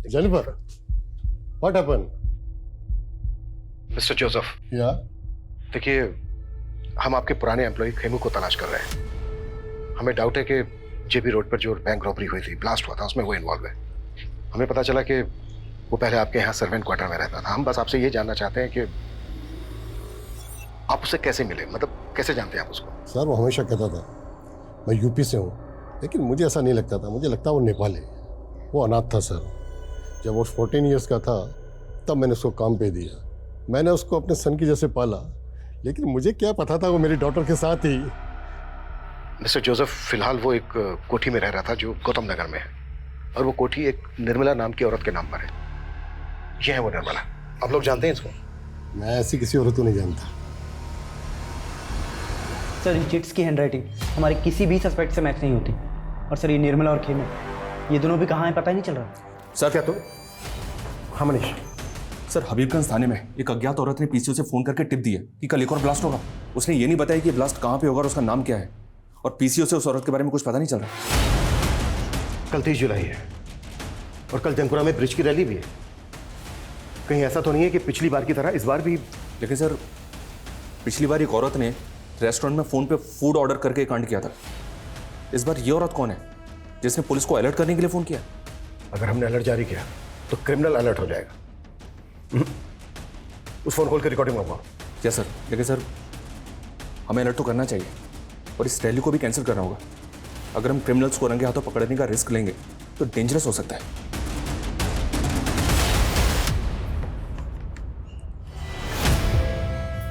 Jennifer, what happened? Mister Joseph. या? देखिए, हम आपके पुराने एम्प्लॉय खेमू को तलाश कर रहे हैं। हमें डाउट है कि जेबी रोड पर जो बैंक रॉबरी हुई थी, ब्लास्ट हुआ था, उसमें वो इन्वॉल्व है। हमें पता चला कि वो पहले आपके यहाँ सर्वेंट क्वार्टर में रहता था। हम बस आपसे ये जानना चाहते हैं कि आप उससे कैसे मिले, मतलब कैसे जानते हैं आप उसको? सर वो हमेशा कहता था मैं यूपी से हूँ, लेकिन मुझे ऐसा नहीं लगता था। मुझे लगता वो नेपाली। वो अनाथ था सर। जब वो 14 ईयर्स का था तब मैंने उसको काम पे दिया। मैंने उसको अपने सन की जैसे पाला, लेकिन मुझे क्या पता था वो मेरी डॉटर के साथ ही। मिस्टर जोसेफ फिलहाल वो एक कोठी में रह रहा था जो गौतम नगर में है, और वो कोठी एक निर्मला नाम की औरत के नाम पर है। ये है वो निर्मला। आप लोग जानते हैं इसको? मैं ऐसी किसी औरत को नहीं जानता। सर इन चिट्स की हैंडराइटिंग हमारे किसी भी सस्पेक्ट से मैच नहीं होती। और सर ये निर्मला और खेमे, ये दोनों भी कहाँ हैं पता ही नहीं चल रहा। सर क्या तुम? हाँ मनीष। सर हबीबगंज थाने में एक अज्ञात औरत ने पीसीओ से फोन करके टिप दी है कि कल एक और ब्लास्ट होगा। उसने ये नहीं बताया कि ब्लास्ट कहाँ पे होगा और उसका नाम क्या है, और पीसीओ से उस औरत के बारे में कुछ पता नहीं चल रहा। कल 30 जुलाई है और कल जंकुरा में ब्रिज की रैली भी है। कहीं ऐसा तो नहीं है कि पिछली बार की तरह इस बार भी? लेकिन सर पिछली बार एक औरत ने रेस्टोरेंट में फोन पे फूड ऑर्डर करके कांड किया था। इस बार ये औरत कौन है जिसने पुलिस को अलर्ट करने के लिए फोन किया? अगर हमने अलर्ट जारी किया तो क्रिमिनल अलर्ट हो जाएगा। उस फोन कॉल की रिकॉर्डिंग मंगवाओ। Yes sir. लेकिन सर हमें अलर्ट तो करना चाहिए और इस रैली को भी कैंसिल करना होगा। अगर हम क्रिमिनल्स को रंगे हाथों पकड़ने का रिस्क लेंगे तो डेंजरस हो सकता है।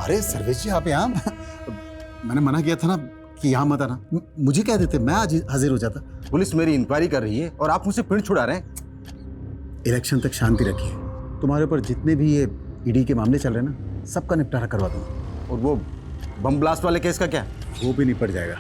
अरे सर्वेश जी आप यहाँ मैंने मना किया था ना कि यहाँ मत आना। मुझे क्या देते, मैं आज हाजिर हो जाता। पुलिस मेरी इंक्वायरी कर रही है और आप मुझसे पिंड छुड़ा रहे हैं। इलेक्शन तक शांति रखिए। तुम्हारे ऊपर जितने भी ये ईडी के मामले चल रहे हैं ना, सबका निपटारा करवा दूंगा। और वो बम ब्लास्ट वाले केस का क्या? वो भी निपट जाएगा।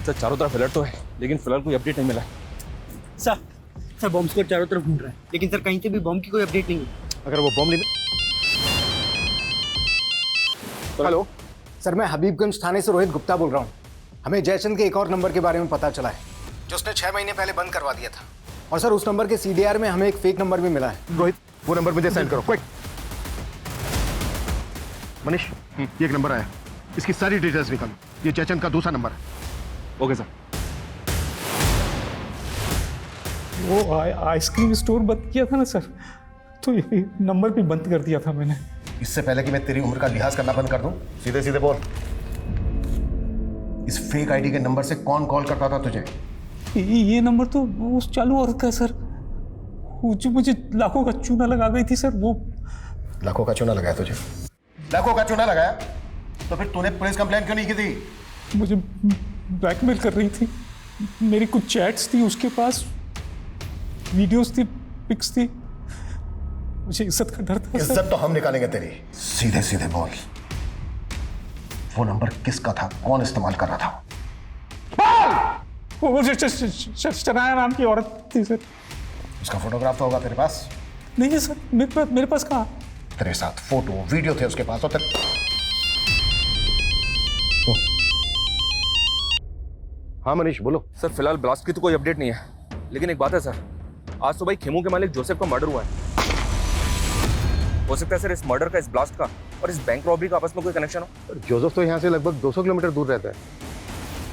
सर चारों तरफ अलर्ट तो है लेकिन फिलहाल कोई अपडेट नहीं मिला है। सर बॉम्ब स्क्वाड चारों तरफ ढूंढ रहा है लेकिन सर कहीं से भी बॉम्ब की कोई अपडेट नहीं है। अगर वो बॉम्ब नहीं। हेलो सर, मैं हबीबगंज थाने से रोहित गुप्ता बोल रहा हूँ। हमें जयचंद के एक और नंबर के बारे में पता चला है जो उसने 6 महीने पहले बंद करवा दिया था। और सर उस नंबर के CDR में हमें एक फेक नंबर भी मिला है। रोहित वो नंबर मुझे सेंड करो क्विक। मनीष ये एक नंबर आया, इसकी सारी डिटेल्स निकालो। ये जयचंद का दूसरा नंबर है। Okay sir. वो आइसक्रीम स्टोर बंद किया था ना सर, तो ये नंबर भी बंद कर दिया था मैंने। इससे पहले कि मैं तेरी उम्र का लिहाज करना बंद कर दूं, सीधे सीधे बोल, इस फेक आईडी के नंबर से कौन कॉल करता था तुझे? ये नंबर तो उस चालू औरत का सर, वो जो मुझे लाखों का चूना लगा गई थी सर। वो लाखों का चूना लगाया तुझे? लाखों का चूना लगाया तो फिर तूने पुलिस कंप्लेंट क्यों नहीं की थी? मुझे ब्लैकमेल कर रही थी। मेरी कुछ चैट्स थी उसके पास, वीडियोस थी, पिक्स थी। मुझे इज्जत का डर था। इज्जत तो हम निकालेंगे तेरी। सीधे सीधे बोल, वो नंबर किसका था, कौन इस्तेमाल कर रहा था? वो शनाया नाम की औरत थी सर। उसका फोटोग्राफ तो होगा तेरे पास? नहीं है सर, मेरे पास कहाँ? तेरे साथ फोटो वीडियो थे उसके पास। तो हाँ मनीष बोलो। सर फिलहाल ब्लास्ट की तो कोई अपडेट नहीं है, लेकिन एक बात है सर, आज सुबह खेमू के मालिक जोसेफ का मर्डर हुआ है। हो सकता है सर इस मर्डर का, इस ब्लास्ट का और इस बैंक रॉबरी का आपस में कोई कनेक्शन हो। जोसेफ तो यहाँ से लगभग 200 किलोमीटर दूर रहता है,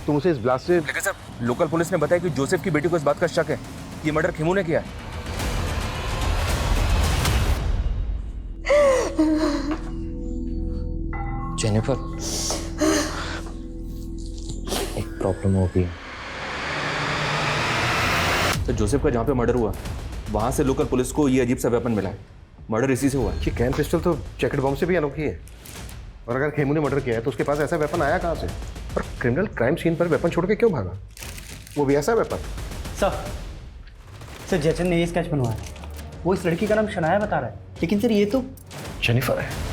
तुम उसे इस ब्लास्ट से। लेकिन सर लोकल पुलिस ने बताया कि जोसेफ की बेटी को इस बात का शक है कि मर्डर खेमू ने किया है। जेनिफर एक प्रॉब्लम हो गई। तो जोसेफ का जहाँ पे मर्डर हुआ वहाँ से लोकल पुलिस को ये अजीब सा वेपन मिला है। मर्डर इसी से हुआ है। ये कैन पिस्टल तो जैकेट बॉम्ब से भी अनोखी है, और अगर खेमू ने मर्डर किया है तो उसके पास ऐसा वेपन आया कहाँ से? और क्रिमिनल क्राइम सीन पर वेपन छोड़ के क्यों भागा, वो भी ऐसा वेपन? सर जयचंद ने ये स्केच बनवाया, वो इस लड़की का नाम शनाया बता रहा है, लेकिन सर ये तो जेनिफर है।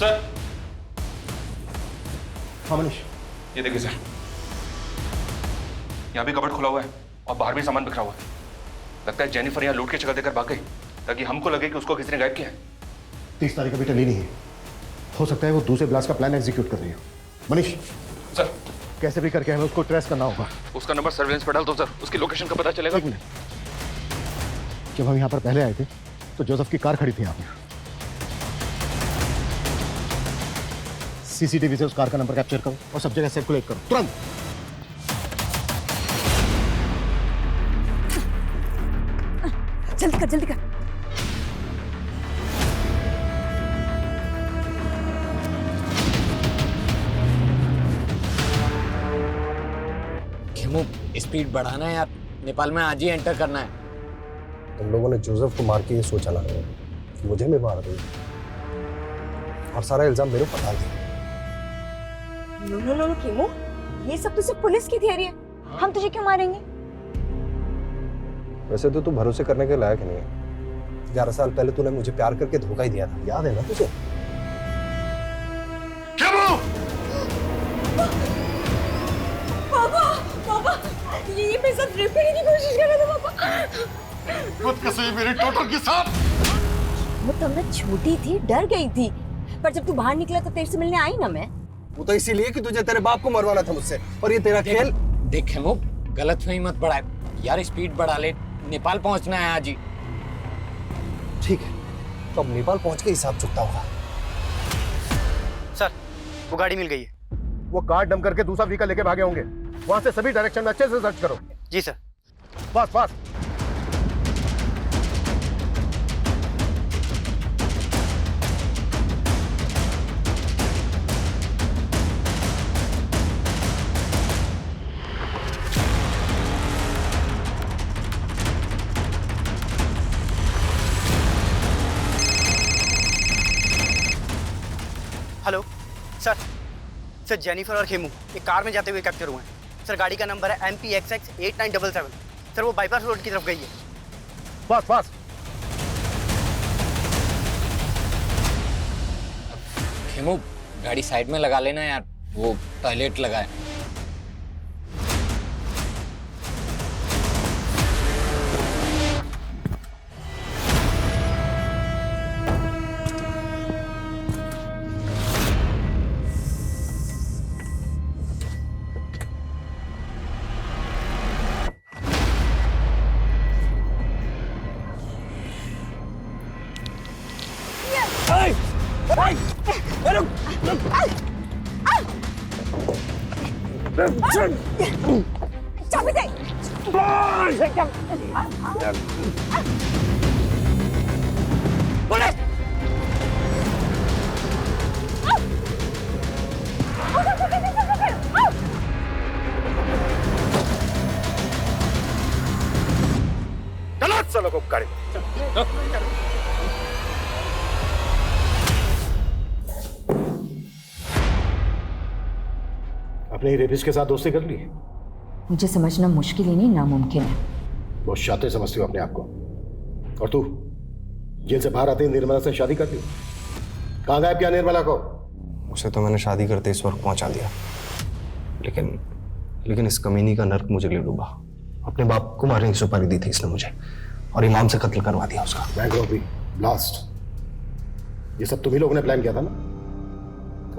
सर हाँ मनीष, ये देखिए सर, यहाँ भी कबर्ड खुला हुआ है और बाहर भी सामान बिखरा हुआ है। लगता है जेनिफर यहाँ लूट की जगह देकर भाग गई ताकि हमको लगे कि उसको किसी ने गायब किया है। 30 तारीख अभी टली नहीं है, हो सकता है वो दूसरे ब्लास्ट का प्लान एग्जीक्यूट कर रही हो। मनीष सर, कैसे भी करके हमें उसको ट्रेस करना होगा। उसका नंबर सर्वेलेंस पर डाल दो सर, उसकी लोकेशन का पता चलेगा। एक मिनट, जब हम यहाँ पर पहले आए थे तो जोसेफ की कार खड़ी थी यहाँ पर। सीसीटीवी से उस कार का नंबर कैप्चर करो और सब जगह सर्कुलेट करो तुरंत। जल्दी कर जल्दी कर। खेमू, स्पीड बढ़ाना है यार, नेपाल में आज ही एंटर करना है। तुम लोगों ने जोसेफ को मार के ये सोचा ना कि मुझे भी मार दी और सारा इल्जाम मेरे ऊपर डाल दिया। नो खेमू, ये सब तो सिर्फ पुलिस की थियरी है, हम तुझे क्यों मारेंगे? वैसे तो तू भरोसे करने के लायक नहीं है। 11 साल पहले तूने मुझे प्यार करके धोखा ही दिया था, याद है ना तुझे? पापा, ये मेरे साथ रेप करने की कोशिश कर रहा था पापा। खुद कसम मेरे टोटल के साथ। वो तब मैं छोटी थी, डर गई थी, पर जब तू बाहर निकला तो तेरे से मिलने आई ना मैं। वो तो इसीलिए कि तुझे तेरे बाप को मरवाना था मुझसे, और ये तेरा खेल। देख खेमू, गलतफहमी मत बढ़ाए यार, स्पीड बढ़ा ले, नेपाल पहुंचना है आज ही। ठीक है, तो अब नेपाल पहुंच के हिसाब चुकता होगा। सर, वो गाड़ी मिल गई है। वो कार डम करके दूसरा व्हीकल लेके भागे होंगे। वहां से सभी डायरेक्शन में अच्छे से सर्च करो। जी sir. Fast fast. Hello sir, Jennifer और खेमू एक कार में जाते हुए कैप्चर हुए हैं। सर, गाड़ी का नंबर है MPXX 8977। सर, वो बाईपास रोड की तरफ गई है। Fast fast. खेमू, गाड़ी साइड में लगा लेना यार, वो टॉयलेट लगा है। चाबी दे। चलो गाड़ी। अपने ही रेपिस्ट के साथ दोस्ती कर ली? मुझे समझना मुश्किल ही नहीं, नामुमकिन है। बहुत शातिर समझती हो अपने आप को। और तू जेल से बाहर आते ही निर्मला से शादी कर ली। कहाँ गायब किया निर्मला को? उसे तो मैंने शादी करते इस वक्त पहुंचा दिया, लेकिन इस कमीनी का नर्क मुझे ले डूबा। अपने बाप को मारने की सुपारी दी थी इसने मुझे, और इमाम से कत्ल करवा दिया उसका। बैंक रॉबरी, ब्लास्ट, ये सब तुम ही लोगों ने प्लान किया था ना?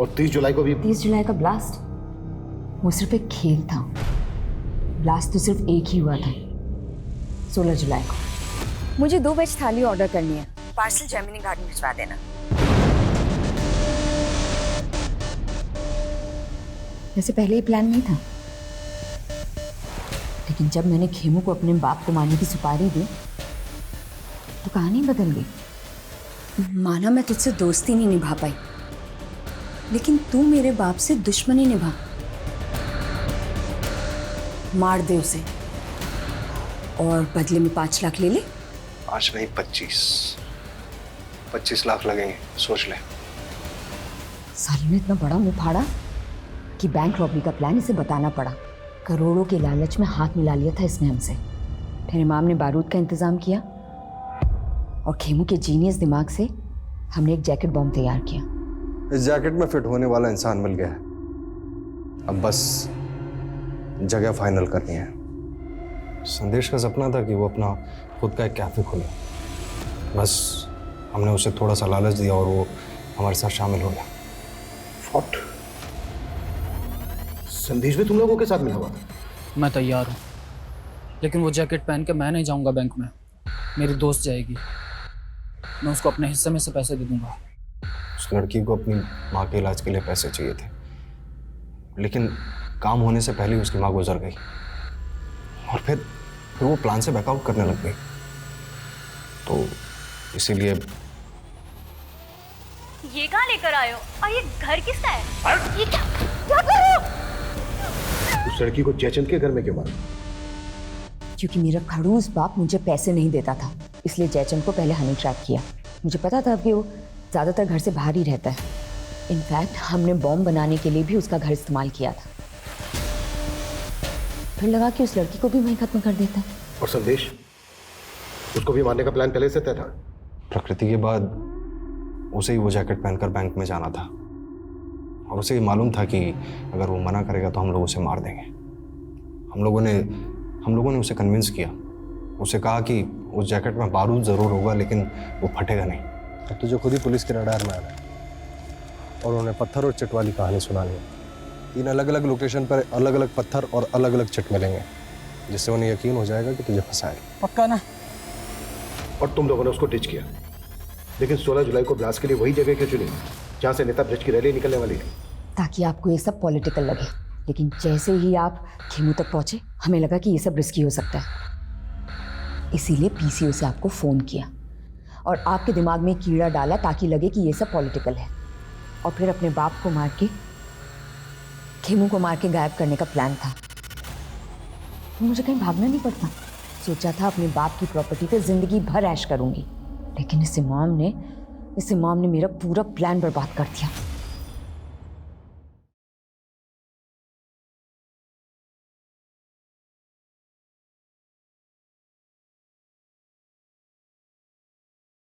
और 30 जुलाई को भी। 30 जुलाई का ब्लास्ट वो सिर्फ एक खेल था। ब्लास्ट तो सिर्फ एक ही हुआ था, 16 जुलाई को। मुझे 2 वेज थाली ऑर्डर करनी है, पार्सल जेमिनी गार्डन भिजवा देना। वैसे पहले ये प्लान नहीं था, लेकिन जब मैंने खेमू को अपने बाप को मारने की सुपारी दी तो कहानी बदल गई। माना मैं तुझसे दोस्ती नहीं निभा पाई, लेकिन तू मेरे बाप से दुश्मनी निभा। मार दे उसे और बदले में 5 लाख ले ले। आज नहीं 25 लाख लगेंगे, सोच ले। साले ने इतना बड़ा मुंह फाड़ा कि बैंक रॉबरी का प्लान इसे बताना पड़ा। करोड़ों के लालच में हाथ मिला लिया था इसने हमसे। फिर इमाम ने बारूद का इंतजाम किया और खेमू के जीनियस दिमाग से हमने एक जैकेट बॉम्ब तैयार किया। इस जैकेट में फिट होने वाला इंसान मिल गया है, अब बस जगह फाइनल करनी है। संदेश का सपना था कि वो अपना खुद का एक कैफे खोले, बस हमने उसे थोड़ा सा लालच दिया और वो हमारे साथ शामिल हो गया। संदेश भी तुम लोगों के साथ मिला हुआ था? मैं तैयार हूँ, लेकिन वो जैकेट पहन के मैं नहीं जाऊँगा बैंक में, मेरी दोस्त जाएगी। मैं उसको अपने हिस्से में से पैसे दे दूंगा। उस लड़की को अपनी माँ के इलाज के लिए पैसे चाहिए थे, लेकिन काम होने से पहले ही उसकी माँ गुजर गई और फिर वो प्लान से बैकआउट करने लग गई। तो इसीलिए ये कहाँ लेकर आए हो और ये घर किसका है? ये क्या कर रहे हो? उस लड़की को जयचंद के घर में क्यों मारा? क्योंकि मेरा खड़ूस बाप मुझे पैसे नहीं देता था, इसलिए जयचंद को पहले हनी ट्रैप किया। मुझे पता था कि वो ज़्यादातर घर से बाहर ही रहता है। इनफैक्ट हमने बॉम्ब बनाने के लिए भी उसका घर इस्तेमाल किया था। फिर लगा कि उस लड़की को भी वहीं खत्म कर देता है। और संदेश, उसको भी मारने का प्लान पहले से तय था? प्रकृति के बाद उसे ही वो जैकेट पहनकर बैंक में जाना था और उसे ये मालूम था कि अगर वो मना करेगा तो हम लोग उसे मार देंगे। हम लोगों ने उसे कन्विंस किया। उसे कहा कि उस जैकेट में बारूद ज़रूर होगा लेकिन वो फटेगा नहीं। अब तुझे खुद ही पुलिस के रडार में आना है और उन्हें पत्थर और चिट वाली कहानी सुनानी है। 3 अलग अलग लोकेशन पर अलग अलग पत्थर और अलग अलग चिट मिलेंगे, जिससे उन्हें यकीन हो जाएगा कि तुझे फंसाया। पक्का ना? और तुम लोगों ने उसको डिच किया, लेकिन 16 जुलाई को ब्लास्ट के लिए वही जगह क्यों चुनी जहाँ से नेता ब्रिज की रैली निकलने वाली है? ताकि आपको ये सब पॉलिटिकल लगे, लेकिन जैसे ही आप खेमू तक पहुंचे हमें लगा कि ये सब रिस्की हो सकता है। इसीलिए पीसीओ से आपको फ़ोन किया और आपके दिमाग में कीड़ा डाला ताकि लगे कि ये सब पॉलिटिकल है, और फिर अपने बाप को मार के खेमू को मार के गायब करने का प्लान था। मुझे कहीं भागना नहीं पड़ता। सोचा था अपने बाप की प्रॉपर्टी पे जिंदगी भर ऐश करूंगी, लेकिन इस इमाम ने मेरा पूरा प्लान बर्बाद कर दिया।